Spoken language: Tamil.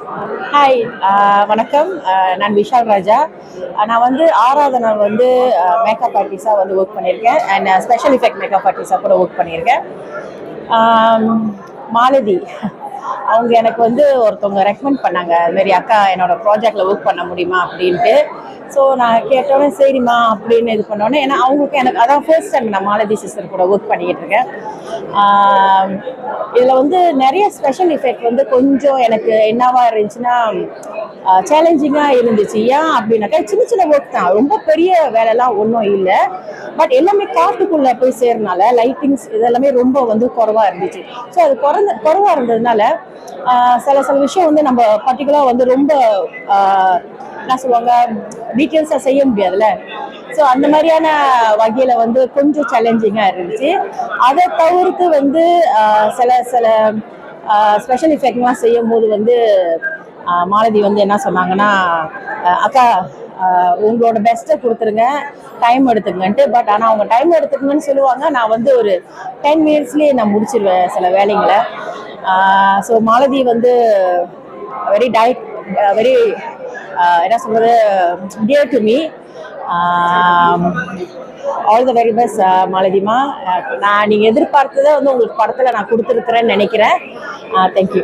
ஹாய், வணக்கம். நான் விஷால் ராஜா. நான் வந்து ஆராதனா வந்து மேக்கப் ஆர்டிஸ்டாக வந்து ஒர்க் பண்ணியிருக்கேன். அண்ட் ஸ்பெஷல் எஃபெக்ட் மேக்கப் ஆர்டிஸ்டாக கூட ஒர்க் பண்ணியிருக்கேன். ஆம், மாலதி அவங்க எனக்கு வந்து ஒருத்தவங்க ரெக்கமெண்ட் பண்ணாங்க, அதுமாரி அக்கா என்னோட ப்ராஜெக்டில் ஒர்க் பண்ண முடியுமா அப்படின்ட்டு. ஸோ நான் கேட்டோன்னே சரிம்மா அப்படின்னு இது பண்ணோன்னே, ஏன்னா அவங்களுக்கு எனக்கு அதான் ஃபர்ஸ்ட் டைம் நான் மாலதி சிஸ்டர் கூட ஒர்க் பண்ணிக்கிட்டு இருக்கேன். இதில் வந்து நிறைய ஸ்பெஷல் எஃபெக்ட் வந்து கொஞ்சம் எனக்கு என்னவா இருந்துச்சுன்னா சேலஞ்சிங்காக இருந்துச்சு. ஏன் அப்படின்னாக்கா சின்ன சின்ன ஒர்க் தான், ரொம்ப பெரிய வேலைலாம் ஒன்றும் இல்லை. பட் எல்லாமே காட்டுக்குள்ளே போய் சேர்றனால லைட்டிங்ஸ் இதெல்லாமே ரொம்ப வந்து குறைவாக இருந்துச்சு. ஸோ அது குறைவாக இருந்ததுனால சில சில விஷயம் வந்து நம்ம பர்டிகுலராக வந்து ரொம்ப என்ன சொல்லுவாங்க டீட்டெயில்ஸாக செய்ய முடியாதுல்ல. ஸோ அந்த மாதிரியான வகையில் வந்து கொஞ்சம் சேலஞ்சிங்காக இருந்துச்சு. அதை தவிர்த்து வந்து சில சில ஸ்பெஷல் எஃபெக்ட்லாம் செய்யும் போது வந்து மாலதி வந்து என்ன சொன்னாங்கன்னா, அக்கா உங்களோட பெஸ்ட்டை கொடுத்துருங்க, டைம் எடுத்துக்கங்கன்ட்டு. பட் ஆனால் அவங்க டைம் எடுத்துக்கங்கன்னு சொல்லுவாங்க, நான் வந்து ஒரு 10 மினிட்ஸ்லேயே நான் முடிச்சிருவேன் சில வேலைங்களை. ஸோ மாலதி வந்து வெரி வெரி என்ன சொல்கிறது dear to me. All the very best மாலதிமா. நான் நீங்கள் எதிர்பார்த்ததை வந்து உங்களுக்கு படத்தில் நான் கொடுத்துருக்குறேன்னு நினைக்கிறேன். தேங்க்யூ.